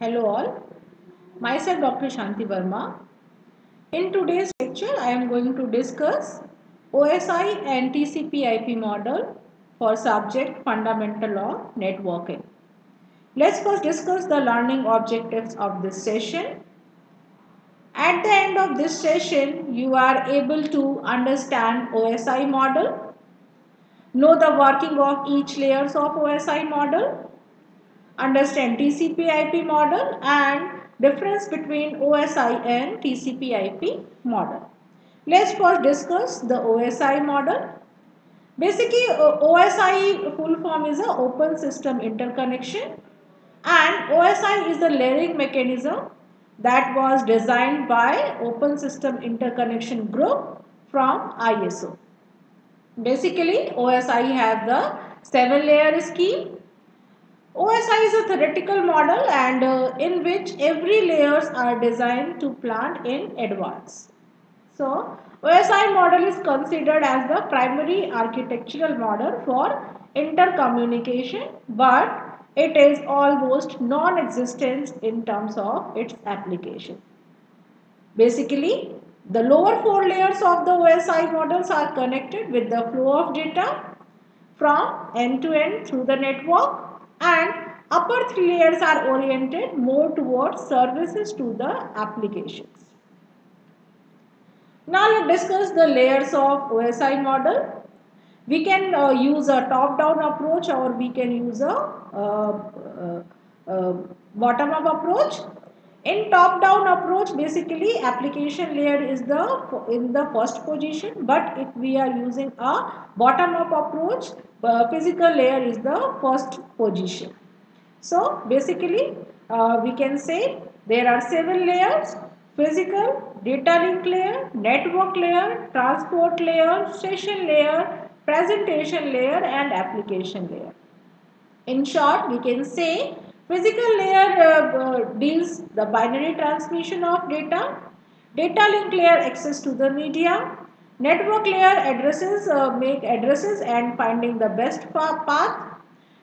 Hello all, myself Dr. Shanti Verma. In today's lecture, I am going to discuss OSI and TCP/IP model for subject fundamental of networking. Let's first discuss the learning objectives of this session. At the end of this session, you are able to understand OSI model, know the working of each layers of OSI model, understand TCP/IP model and difference between OSI and TCP/IP model. Let's first discuss the OSI model. Basically, OSI full form is a open system interconnection, and OSI is the layering mechanism that was designed by Open System Interconnection Group from ISO. Basically, OSI has the 7-layer scheme. OSI is a theoretical model and in which every layers are designed to plan in advance. So, OSI model is considered as the primary architectural model for intercommunication, but it is almost non-existent in terms of its application. Basically, the lower 4 layers of the OSI models are connected with the flow of data from end to end through the network, and upper 3 layers are oriented more towards services to the applications. Now let's discuss the layers of OSI model. We can use a top-down approach or we can use a bottom-up approach. In top-down approach, basically application layer is in the first position, but if we are using a bottom-up approach, physical layer is the first position. So basically we can say there are 7 layers: physical, data link layer, network layer, transport layer, session layer, presentation layer and application layer. In short, we can say physical layer deals the binary transmission of data, data link layer access to the media, network layer addresses make addresses and finding the best path,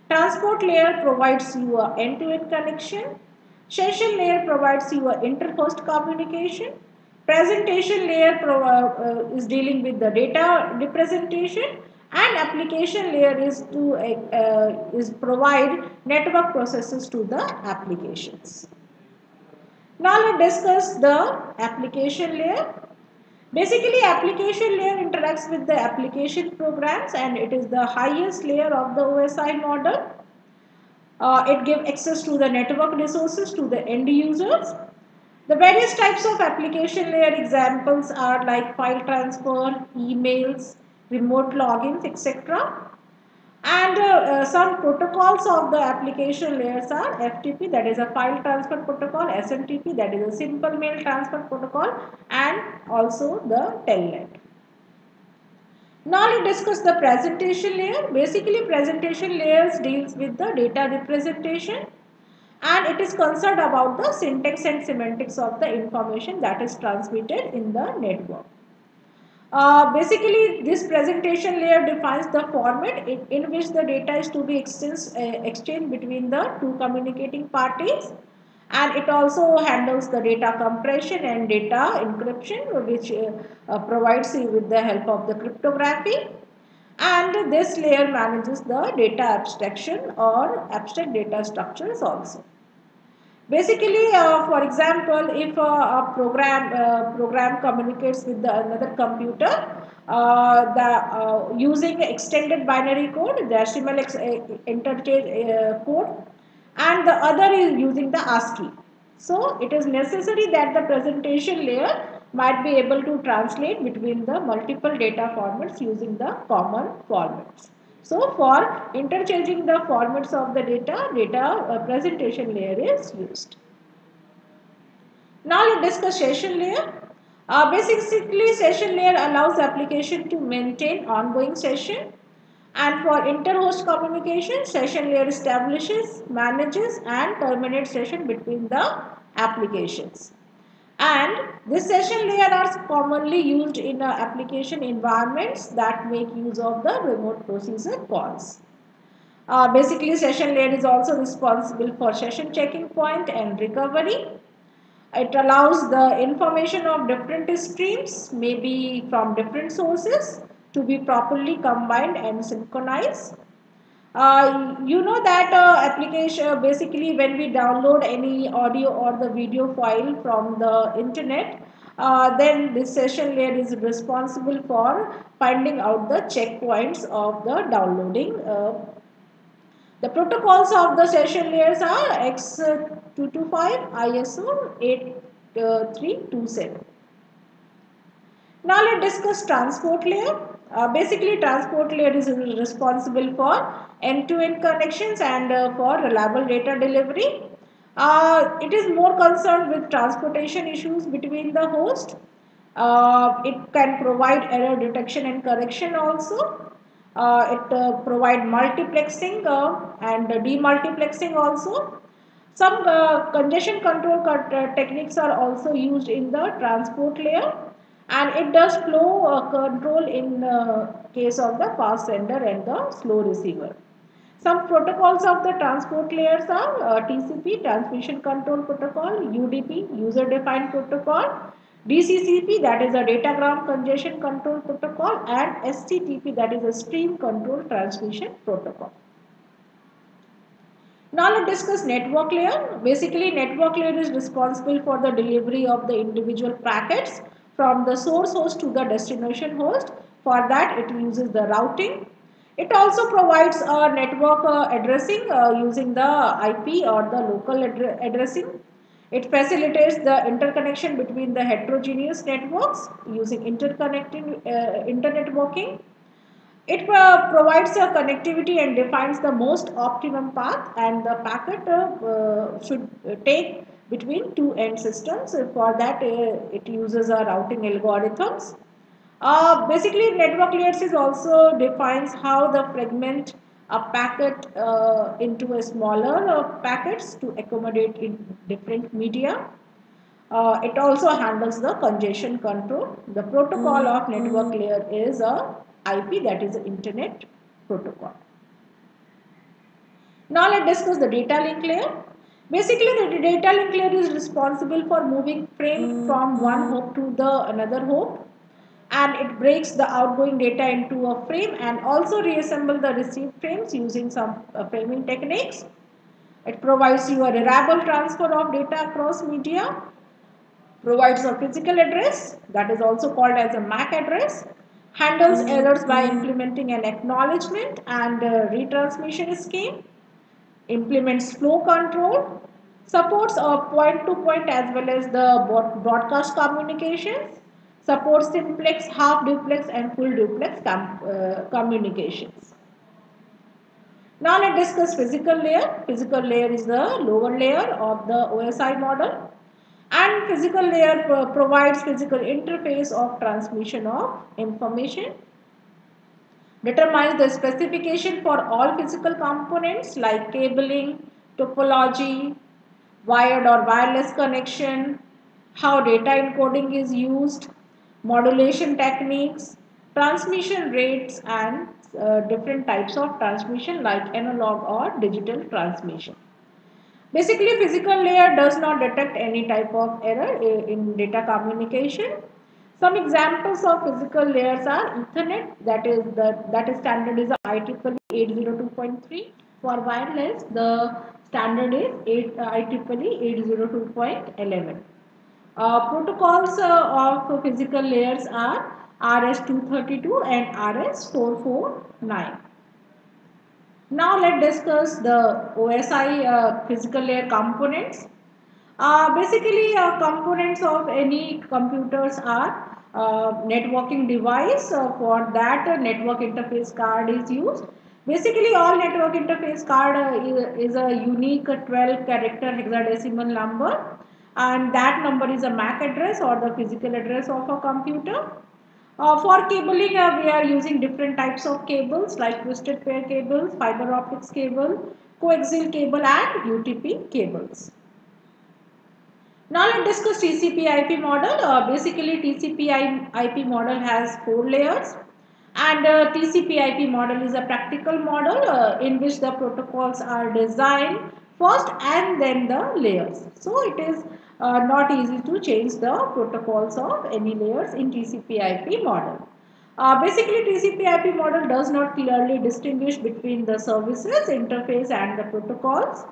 transport layer provides you a end-to-end connection, session layer provides you a inter-host communication, presentation layer is dealing with the data representation, and application layer is provide network processes to the applications. Now let's discuss the application layer. Basically, application layer interacts with the application programs and it is the highest layer of the OSI model. It gives access to the network resources to the end users. The various types of application layer examples are like file transfer, emails, remote logins, etc. And some protocols of the application layers are FTP, that is a file transfer protocol, SMTP, that is a simple mail transfer protocol, and also the telnet. Now let's discuss the presentation layer. Basically, presentation layers deals with the data representation and it is concerned about the syntax and semantics of the information that is transmitted in the network. Basically, this presentation layer defines the format in which the data is to be exchanged between the two communicating parties, and it also handles the data compression and data encryption, which provides you with the help of the cryptography. And this layer manages the data abstraction or abstract data structures also. Basically, for example, if a program communicates with another computer, using extended binary code, decimal interchange code, and the other is using the ASCII. So it is necessary that the presentation layer might be able to translate between the multiple data formats using the common formats. So for interchanging the formats of the data presentation layer is used. Now let's discuss session layer. Basically, session layer allows application to maintain ongoing session, and for inter-host communication, session layer establishes, manages and terminates session between the applications. And this session layer are commonly used in application environments that make use of the remote procedure calls. Basically, session layer is also responsible for session checking point and recovery. It allows the information of different streams, maybe from different sources, to be properly combined and synchronized. You know that application, basically when we download any audio or the video file from the internet, then this session layer is responsible for finding out the checkpoints of the downloading. The protocols of the session layers are X225, ISO 8327. Now let's discuss transport layer. Basically, transport layer is responsible for end-to-end connections and for reliable data delivery. It is more concerned with transportation issues between the host. It can provide error detection and correction also. It provide multiplexing and demultiplexing also. Some congestion control techniques are also used in the transport layer, and it does flow control in case of the fast sender and the slow receiver. Some protocols of the transport layers are TCP, Transmission Control Protocol, UDP, User Defined Protocol, DCCP, that is a Datagram Congestion Control Protocol, and STTP, that is a Stream Control Transmission Protocol. Now let's discuss network layer. Basically, network layer is responsible for the delivery of the individual packets from the source host to the destination host. For that, it uses the routing. It also provides a network addressing using the IP or the local addressing. It facilitates the interconnection between the heterogeneous networks using internetworking. It provides a connectivity and defines the most optimum path, and the packet should take between two end systems. For that, it uses routing algorithms. Basically, network layers is also defines how the fragment a packet into a smaller packets to accommodate in different media. It also handles the congestion control. The protocol of network layer is a IP, that is Internet Protocol. Now let's discuss the data link layer. Basically, the data link layer is responsible for moving frame from one hope to the another hope, and it breaks the outgoing data into a frame and also reassemble the received frames using some framing techniques. It provides you a reliable transfer of data across media, provides a physical address, that is also called as a MAC address, handles errors by implementing an acknowledgement and retransmission scheme, implements flow control, supports a point-to-point as well as the broadcast communications, supports simplex, half duplex and full duplex communications. Now let's discuss physical layer. Physical layer is the lower layer of the OSI model, and physical layer provides physical interface of transmission of information, determines the specification for all physical components like cabling, topology, wired or wireless connection, how data encoding is used, modulation techniques, transmission rates, and different types of transmission like analog or digital transmission. Basically, physical layer does not detect any type of error in data communication. Some examples of physical layers are Ethernet, that is standard is IEEE 802.3. For wireless, the standard is IEEE 802.11. Protocols of physical layers are RS-232 and RS-449. Now let's discuss the OSI physical layer components. Basically, components of any computers are networking device. For that, network interface card is used. Basically, all network interface card is a unique 12 character hexadecimal number, and that number is a MAC address or the physical address of a computer. For cabling, we are using different types of cables like twisted pair cables, fiber optics cable, coaxial cable, and UTP cables. Now let's discuss TCP/IP model. Basically, TCP/IP model has four layers. And TCP/IP model is a practical model in which the protocols are designed first and then the layers. So it is not easy to change the protocols of any layers in TCP/IP model. Basically, TCP/IP model does not clearly distinguish between the services, interface and the protocols.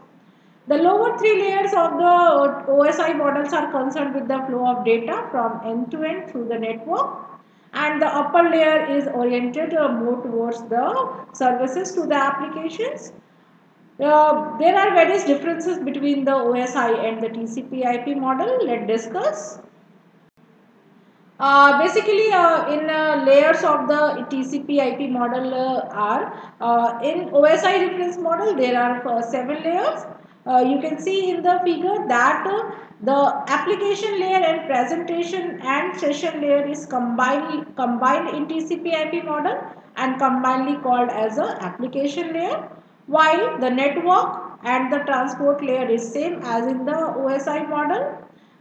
The lower three layers of the OSI models are concerned with the flow of data from end to end through the network, and the upper layer is oriented more towards the services to the applications. There are various differences between the OSI and the TCP/IP model. Let's discuss. Basically, in layers of the TCP/IP model are in OSI reference model there are 7 layers. You can see in the figure that the application layer and presentation and session layer is combined in TCP/IP model and combinedly called as a application layer, while the network and the transport layer is same as in the OSI model,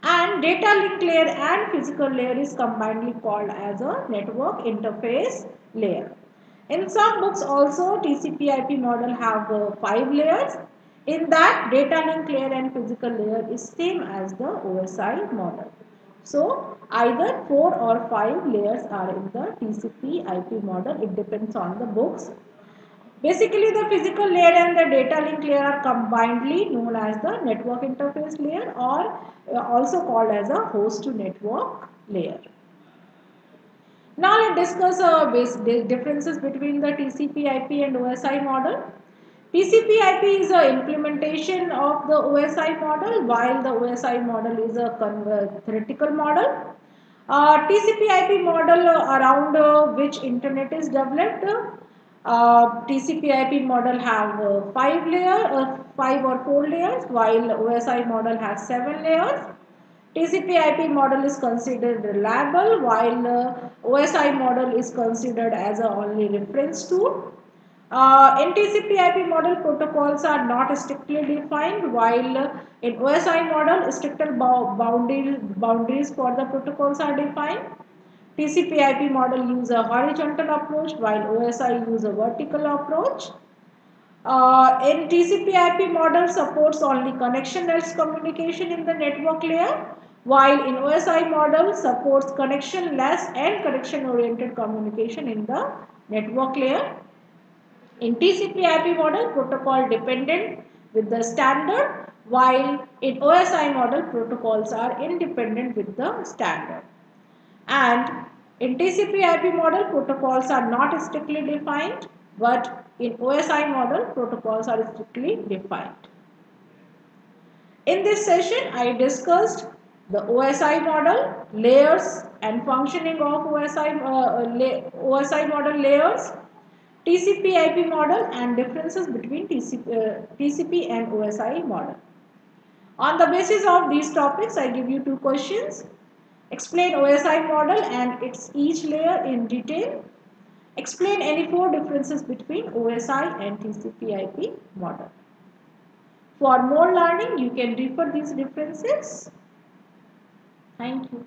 and data link layer and physical layer is combinedly called as a network interface layer. In some books also TCP/IP model have 5 layers. In that, data link layer and physical layer is same as the OSI model. So either 4 or 5 layers are in the TCP/IP model. It depends on the books. Basically, the physical layer and the data link layer are combinedly known as the network interface layer, or also called as a host to network layer. Now let's discuss differences between the TCP/IP and OSI model. TCP/IP is an implementation of the OSI model, while the OSI model is a theoretical model. TCP/IP model around which internet is developed. TCP/IP model have 5 or 4 layers, while OSI model has 7 layers. TCP/IP model is considered reliable, while OSI model is considered as a only reference tool. In TCP/IP model, protocols are not strictly defined, while in OSI model, stricter boundaries for the protocols are defined. TCP/IP model use a horizontal approach, while OSI use a vertical approach. In TCP/IP model supports only connectionless communication in the network layer, while in OSI model supports connectionless and connection-oriented communication in the network layer. In TCP/IP model, protocol dependent with the standard, while in OSI model, protocols are independent with the standard. And in TCP/IP model, protocols are not strictly defined, but in OSI model, protocols are strictly defined. In this session, I discussed the OSI model, layers and functioning of OSI model layers, TCP/IP model and differences between TCP and OSI model. On the basis of these topics, I give you 2 questions. Explain OSI model and its each layer in detail. Explain any 4 differences between OSI and TCP/IP model. For more learning, you can refer these differences. Thank you.